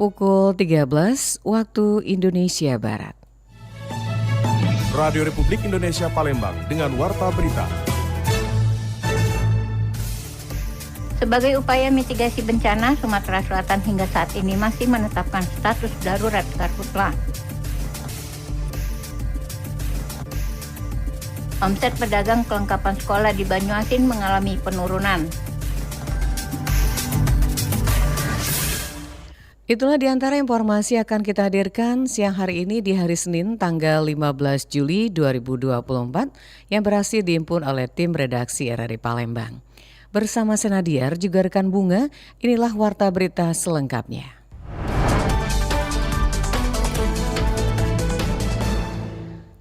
pukul 13 waktu Indonesia Barat. Radio Republik Indonesia Palembang dengan Warta Berita. Sebagai upaya mitigasi bencana, Sumatera Selatan hingga saat ini masih menetapkan status darurat karhutla. Omset pedagang kelengkapan sekolah di Banyuasin mengalami penurunan. Itulah diantara informasi akan kita hadirkan siang hari ini di hari Senin tanggal 15 Juli 2024 yang berhasil dihimpun oleh tim redaksi RRI Palembang. Bersama Senadiar juga rekan Bunga, inilah Warta Berita selengkapnya.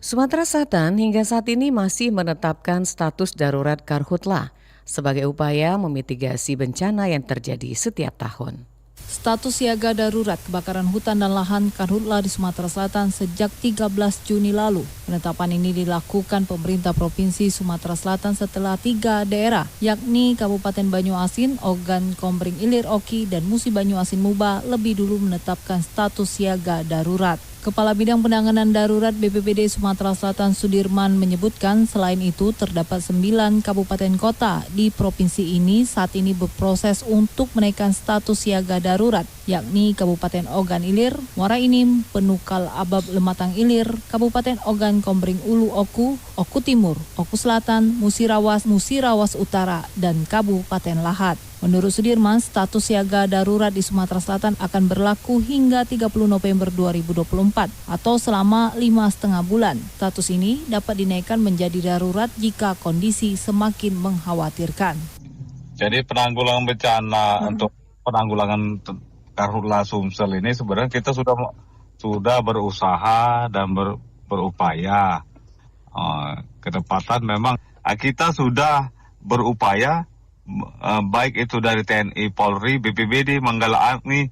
Sumatera Selatan hingga saat ini masih menetapkan status darurat karhutla sebagai upaya memitigasi bencana yang terjadi setiap tahun. Status siaga darurat kebakaran hutan dan lahan karhutla di Sumatera Selatan sejak 13 Juni lalu. Penetapan ini dilakukan pemerintah Provinsi Sumatera Selatan setelah 3 daerah, yakni Kabupaten Banyuasin, Ogan Kombring Ilir Oki, dan Musi Banyuasin Muba lebih dulu menetapkan status siaga darurat. Kepala Bidang Penanganan Darurat BPBD Sumatera Selatan Sudirman menyebutkan selain itu terdapat 9 kabupaten kota di provinsi ini saat ini berproses untuk menaikkan status siaga darurat, yakni Kabupaten Ogan Ilir, Muara Inim, Penukal Abab Lematang Ilir, Kabupaten Ogan Kombring Ulu Oku, Oku Timur, Oku Selatan, Musirawas Utara, dan Kabupaten Lahat. Menurut Sudirman, status siaga darurat di Sumatera Selatan akan berlaku hingga 30 November 2024 atau selama 5,5 bulan. Status ini dapat dinaikkan menjadi darurat jika kondisi semakin mengkhawatirkan. Jadi penanggulangan bencana untuk penanggulangan karhutla Sumsel ini sebenarnya kita sudah berusaha dan berupaya. Kedepatan memang kita sudah berupaya baik itu dari TNI, Polri, BPBD, Manggala Agni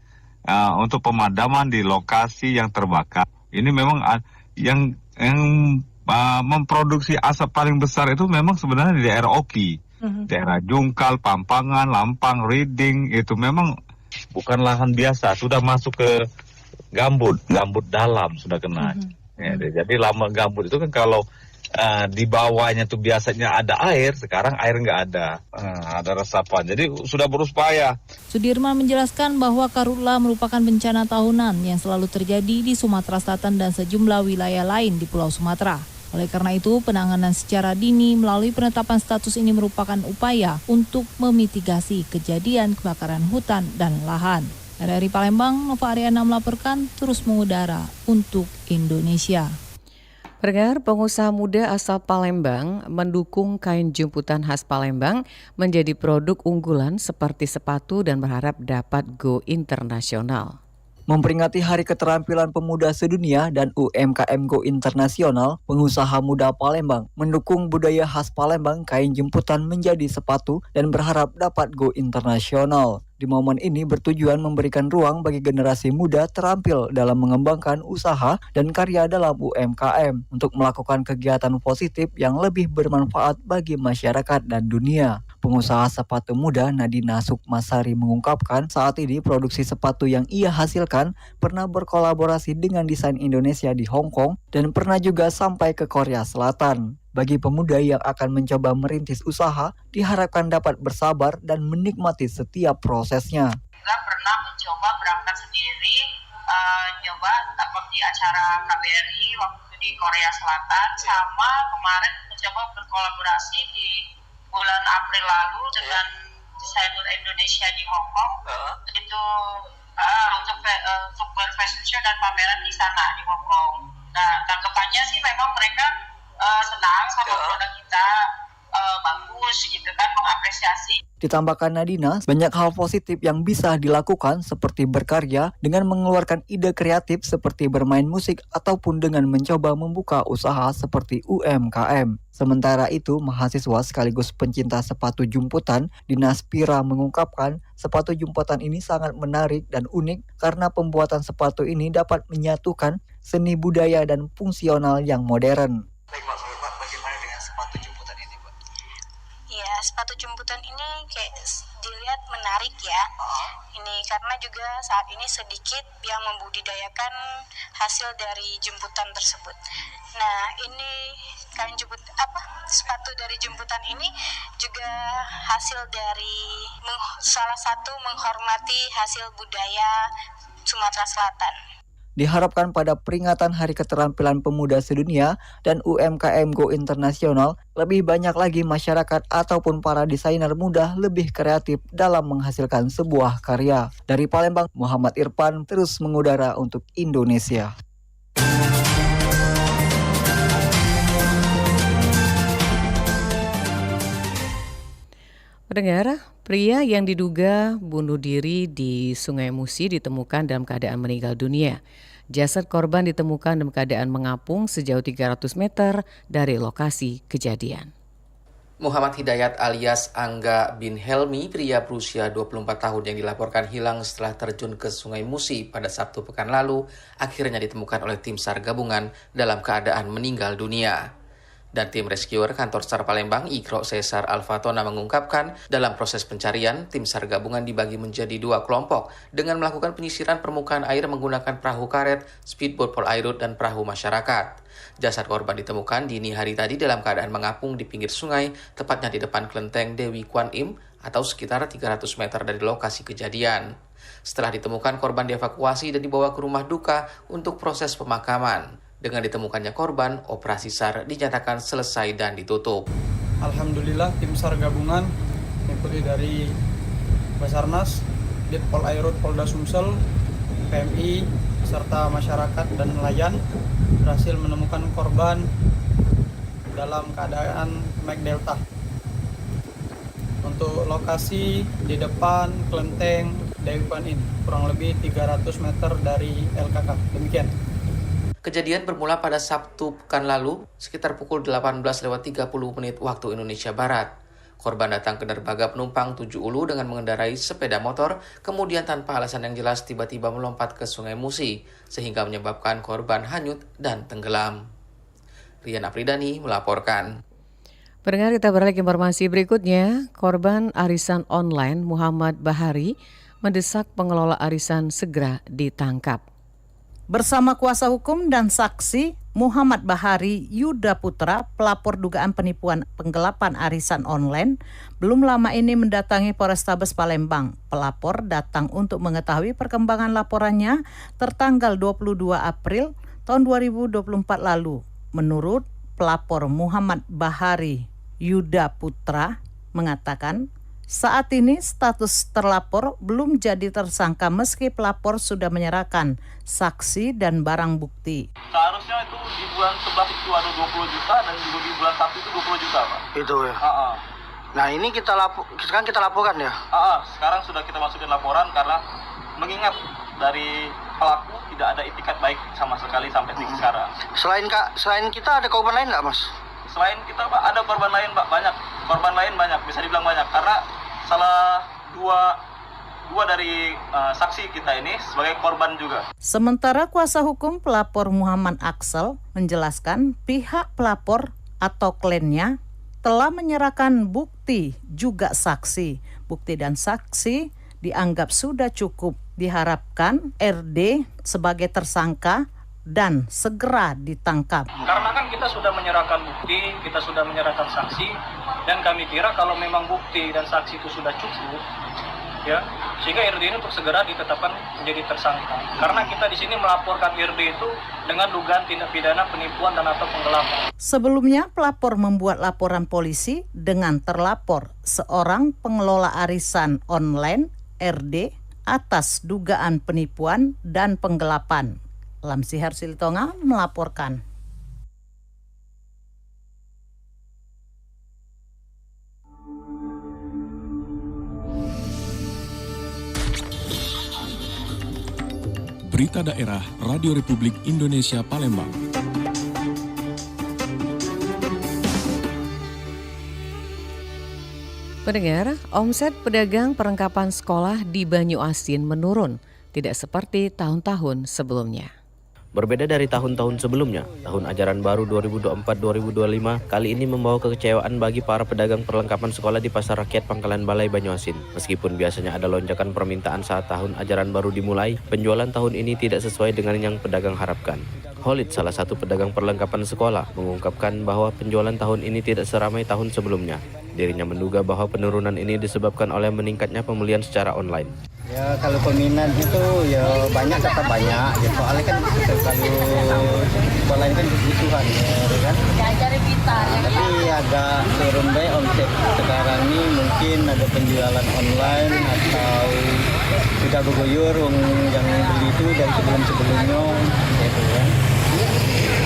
untuk pemadaman di lokasi yang terbakar. Ini memang yang memproduksi asap paling besar itu memang sebenarnya di daerah Oki, daerah Jungkal, Pampangan, Lampang, Riding, itu memang bukan lahan biasa, sudah masuk ke gambut dalam sudah kena. Jadi lama gambut itu kan kalau di bawahnya tuh biasanya ada air, sekarang air nggak ada, ada resapan. Jadi sudah berupaya. Sudirman menjelaskan bahwa karhutla merupakan bencana tahunan yang selalu terjadi di Sumatera Selatan dan sejumlah wilayah lain di Pulau Sumatera. Oleh karena itu, penanganan secara dini melalui penetapan status ini merupakan upaya untuk memitigasi kejadian kebakaran hutan dan lahan. RRI Palembang, Nova Ariana melaporkan terus mengudara untuk Indonesia. Pendengar, pengusaha muda asal Palembang mendukung kain jemputan khas Palembang menjadi produk unggulan seperti sepatu dan berharap dapat go internasional. Memperingati Hari Keterampilan Pemuda Sedunia dan UMKM Go Internasional, pengusaha muda Palembang mendukung budaya khas Palembang kain jemputan menjadi sepatu dan berharap dapat go internasional. Di momen ini bertujuan memberikan ruang bagi generasi muda terampil dalam mengembangkan usaha dan karya dalam UMKM untuk melakukan kegiatan positif yang lebih bermanfaat bagi masyarakat dan dunia. Pengusaha sepatu muda Nadina Sukmasari mengungkapkan saat ini produksi sepatu yang ia hasilkan pernah berkolaborasi dengan desain Indonesia di Hong Kong dan pernah juga sampai ke Korea Selatan. Bagi pemuda yang akan mencoba merintis usaha, diharapkan dapat bersabar dan menikmati setiap prosesnya. Juga pernah mencoba berangkat sendiri, coba di acara KBRI waktu di Korea Selatan, sama kemarin mencoba berkolaborasi di bulan April lalu dengan desainer Indonesia di Hong Kong, itu untuk fashion show dan pameran di sana di Hong Kong. Nah, tanggapannya sih memang mereka senang sama produk kita, bagus gitu kan, mengapresiasi. Ditambahkan Nadina, banyak hal positif yang bisa dilakukan seperti berkarya dengan mengeluarkan ide kreatif seperti bermain musik ataupun dengan mencoba membuka usaha seperti UMKM. Sementara itu, mahasiswa sekaligus pencinta sepatu jemputan, Dinas Pira mengungkapkan sepatu jemputan ini sangat menarik dan unik karena pembuatan sepatu ini dapat menyatukan seni budaya dan fungsional yang modern. Baik Pak, bagaimana dengan sepatu jemputan ini Pak? Ya, sepatu jemputan ini kayak dilihat menarik ya. Ini karena juga saat ini sedikit yang membudidayakan hasil dari jemputan tersebut. Nah, ini sepatu dari jemputan ini juga hasil dari salah satu menghormati hasil budaya Sumatera Selatan. Diharapkan pada peringatan Hari Keterampilan Pemuda Sedunia dan UMKM Go Internasional, lebih banyak lagi masyarakat ataupun para desainer muda lebih kreatif dalam menghasilkan sebuah karya. Dari Palembang, Muhammad Irfan terus mengudara untuk Indonesia. Pendengar, pria yang diduga bunuh diri di Sungai Musi ditemukan dalam keadaan meninggal dunia. Jasad korban ditemukan dalam keadaan mengapung sejauh 300 meter dari lokasi kejadian. Muhammad Hidayat alias Angga bin Helmi, pria berusia 24 tahun yang dilaporkan hilang setelah terjun ke Sungai Musi pada Sabtu pekan lalu, akhirnya ditemukan oleh tim SAR gabungan dalam keadaan meninggal dunia. Dan tim rescuer kantor SAR Palembang, Ikro Cesar Alfatona mengungkapkan, dalam proses pencarian, tim SAR gabungan dibagi menjadi 2 kelompok dengan melakukan penyisiran permukaan air menggunakan perahu karet, speedboat polairut, dan perahu masyarakat. Jasad korban ditemukan dini hari tadi dalam keadaan mengapung di pinggir sungai, tepatnya di depan kelenteng Dewi Kwan Im atau sekitar 300 meter dari lokasi kejadian. Setelah ditemukan, korban dievakuasi dan dibawa ke rumah duka untuk proses pemakaman. Dengan ditemukannya korban, operasi SAR dinyatakan selesai dan ditutup. Alhamdulillah tim SAR gabungan mengikuti dari Basarnas, Dit Polairut Polda Sumsel, PMI, serta masyarakat dan nelayan berhasil menemukan korban dalam keadaan Mac Delta. Untuk lokasi di depan kelenteng Dewi Kwan Im, kurang lebih 300 meter dari LKK. Demikian. Kejadian bermula pada Sabtu pekan lalu, sekitar pukul 18.30 waktu Indonesia Barat. Korban datang ke dermaga penumpang Tujuh Ulu dengan mengendarai sepeda motor, kemudian tanpa alasan yang jelas tiba-tiba melompat ke Sungai Musi, sehingga menyebabkan korban hanyut dan tenggelam. Rian Apridani melaporkan. Pendengar, kita beralih ke informasi berikutnya. Korban arisan online Muhammad Bahari mendesak pengelola arisan segera ditangkap. Bersama kuasa hukum dan saksi, Muhammad Bahari Yuda Putra, pelapor dugaan penipuan penggelapan arisan online, belum lama ini mendatangi Polrestabes Palembang. Pelapor datang untuk mengetahui perkembangan laporannya tertanggal 22 April tahun 2024 lalu. Menurut pelapor Muhammad Bahari Yuda Putra mengatakan, saat ini status terlapor belum jadi tersangka meski pelapor sudah menyerahkan saksi dan barang bukti. Seharusnya itu di bulan 11 itu ada 20 juta dan juga di bulan 1 itu 20 juta, Pak. Itu ya? Nah ini sekarang kita laporkan ya? Sekarang sudah kita masukin laporan karena mengingat dari pelaku tidak ada itikat baik sama sekali sampai sekarang. Selain kita ada korban lain nggak, Mas? Selain kita, Pak, ada korban lain, Pak, banyak. Korban lain banyak, bisa dibilang banyak. Karena salah dua dari saksi kita ini sebagai korban juga. Sementara kuasa hukum pelapor Muhammad Aksel menjelaskan pihak pelapor atau kliennya telah menyerahkan bukti juga saksi. Bukti dan saksi dianggap sudah cukup. Diharapkan RD sebagai tersangka dan segera ditangkap. Karena kan kita sudah menyerahkan bukti, kita sudah menyerahkan saksi, dan kami kira kalau memang bukti dan saksi itu sudah cukup, ya, sehingga RD ini untuk segera ditetapkan menjadi tersangka. Karena kita di sini melaporkan RD itu dengan dugaan tindak pidana penipuan dan atau penggelapan. Sebelumnya, pelapor membuat laporan polisi dengan terlapor seorang pengelola arisan online RD atas dugaan penipuan dan penggelapan. Lamsihar Silitonga melaporkan. Berita Daerah Radio Republik Indonesia Palembang. Pendengar, omset pedagang perlengkapan sekolah di Banyu Asin menurun, tidak seperti tahun-tahun sebelumnya. Berbeda dari tahun-tahun sebelumnya, tahun ajaran baru 2024-2025 kali ini membawa kekecewaan bagi para pedagang perlengkapan sekolah di Pasar Rakyat Pangkalan Balai Banyuasin. Meskipun biasanya ada lonjakan permintaan saat tahun ajaran baru dimulai, penjualan tahun ini tidak sesuai dengan yang pedagang harapkan. Holid, salah satu pedagang perlengkapan sekolah, mengungkapkan bahwa penjualan tahun ini tidak seramai tahun sebelumnya. Dirinya menduga bahwa penurunan ini disebabkan oleh meningkatnya pembelian secara online. Ya kalau peminat itu ya banyak, tetap banyak. Ya, soalnya kan kalau sekolah ini kan kebutuhan ya kan. Tapi agak turun deh omset sekarang ini, mungkin ada penjualan online atau sudah bergoyor yang beli itu dari sebelum-sebelumnya gitu ya.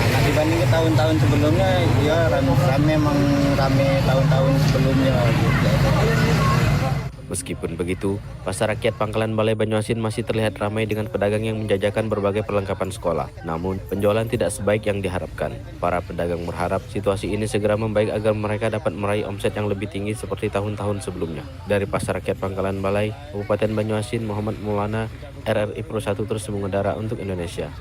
Nah, dibanding ke tahun-tahun sebelumnya ya rame tahun-tahun sebelumnya gitu. Meskipun begitu, Pasar Rakyat Pangkalan Balai Banyuasin masih terlihat ramai dengan pedagang yang menjajakan berbagai perlengkapan sekolah. Namun, penjualan tidak sebaik yang diharapkan. Para pedagang berharap situasi ini segera membaik agar mereka dapat meraih omset yang lebih tinggi seperti tahun-tahun sebelumnya. Dari Pasar Rakyat Pangkalan Balai, Kabupaten Banyuasin, Muhammad Maulana, RRI Pro 1 terus mengudara untuk Indonesia.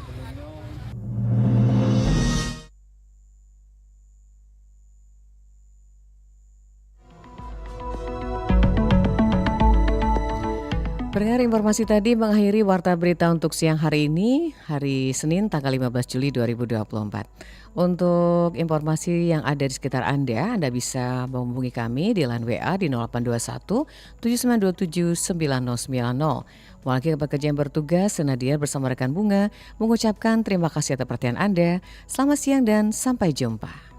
Pendengar, informasi tadi mengakhiri Warta Berita untuk siang hari ini, hari Senin tanggal 15 Juli 2024. Untuk informasi yang ada di sekitar Anda bisa menghubungi kami di line WA di 0821 7927 9090. Wakil pekerja yang bertugas, Nadia bersama rekan Bunga, mengucapkan terima kasih atas perhatian Anda. Selamat siang dan sampai jumpa.